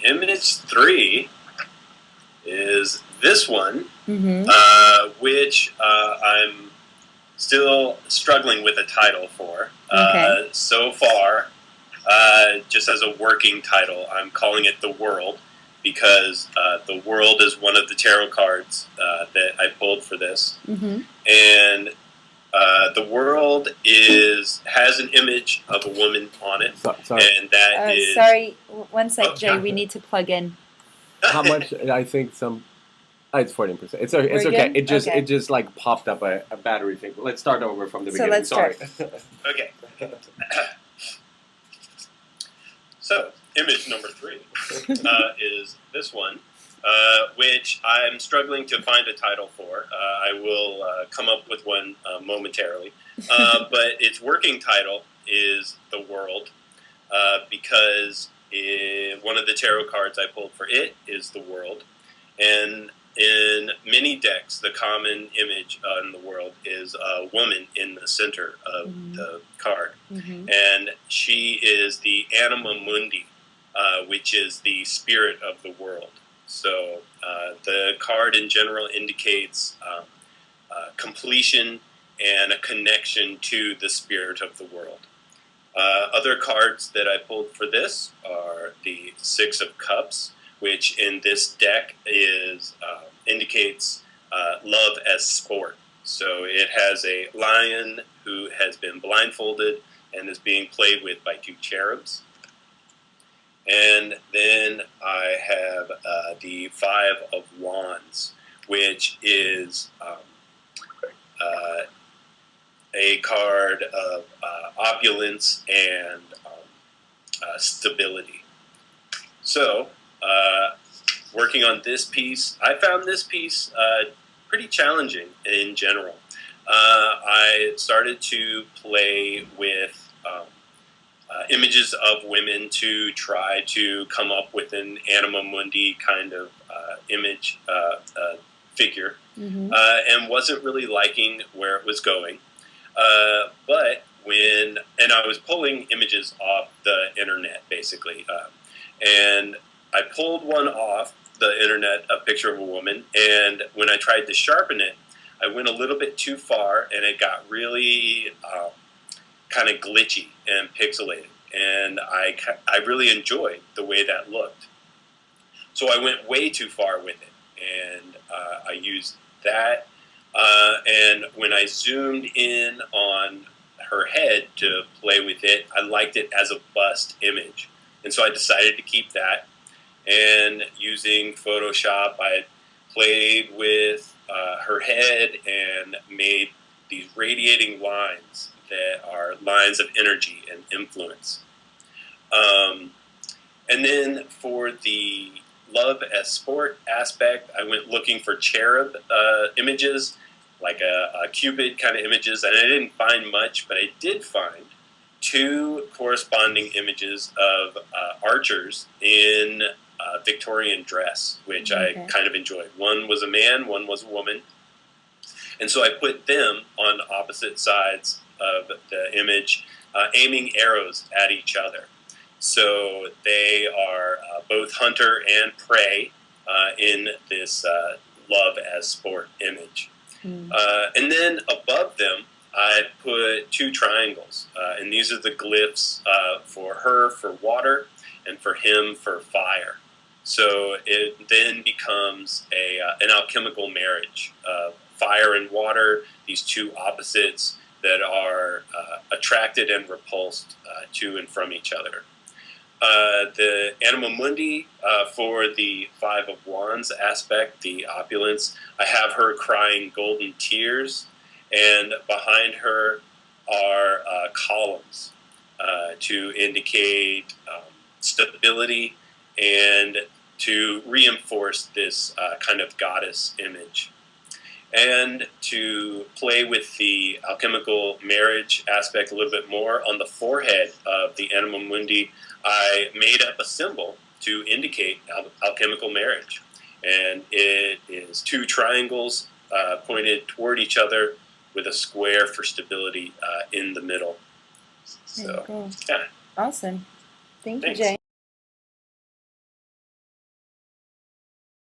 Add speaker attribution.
Speaker 1: image 3 is this one, which I'm still struggling with a title for. So far, just as a working title, I'm calling it The World, because the world is one of the tarot cards that I pulled for this. And the world has an image of a woman on it.
Speaker 2: Sorry.
Speaker 1: And that is...
Speaker 3: Sorry, one sec, Jay. We need to plug in.
Speaker 2: How much? I think some... it's 14%. It's okay. It just like popped up a battery thing. Let's start over from the beginning.
Speaker 3: Let's
Speaker 2: Sorry.
Speaker 1: Okay. So, image number 3 is this one, which I'm struggling to find a title for. I will come up with one momentarily. But its working title is The World, because one of the tarot cards I pulled for it is the world. And in many decks, the common image on the world is a woman in the center of the card. And she is the anima mundi, which is the spirit of the world. So the card in general indicates completion and a connection to the spirit of the world. Other cards that I pulled for this are the Six of Cups, which in this deck indicates love as sport. So it has a lion who has been blindfolded and is being played with by 2 cherubs. And then I have the Five of Wands, which is a card of opulence and stability. So, working on this piece, I found this piece pretty challenging in general. I started to play with images of women to try to come up with an anima mundi kind of image figure, and wasn't really liking where it was going. But I was pulling images off the internet, basically, and I pulled one off the internet, a picture of a woman, and when I tried to sharpen it, I went a little bit too far, and it got really kind of glitchy and pixelated, and I really enjoyed the way that looked. So I went way too far with it, and I used that, and when I zoomed in on her head to play with it, I liked it as a bust image, and so I decided to keep that. And using Photoshop, I played with her head and made these radiating lines that are lines of energy and influence. And then for the love as sport aspect, I went looking for cherub images, like a Cupid kind of images, and I didn't find much, but I did find 2 corresponding images of archers in Victorian dress, which I kind of enjoyed. One was a man, one was a woman. And so I put them on opposite sides of the image, aiming arrows at each other. So they are both hunter and prey in this love as sport image. And then above them, I put 2 triangles. And these are the glyphs for her for water and for him for fire. So it then becomes an alchemical marriage of fire and water, these 2 opposites that are attracted and repulsed to and from each other. The anima mundi for the Five of Wands aspect, the opulence, I have her crying golden tears, and behind her are columns to indicate stability and to reinforce this kind of goddess image. And to play with the alchemical marriage aspect a little bit more, on the forehead of the anima mundi, I made up a symbol to indicate alchemical marriage. And it is 2 triangles pointed toward each other with a square for stability in the middle. So,
Speaker 3: cool.
Speaker 1: yeah.
Speaker 3: Awesome. Thank you,
Speaker 1: Thanks.
Speaker 3: Jay.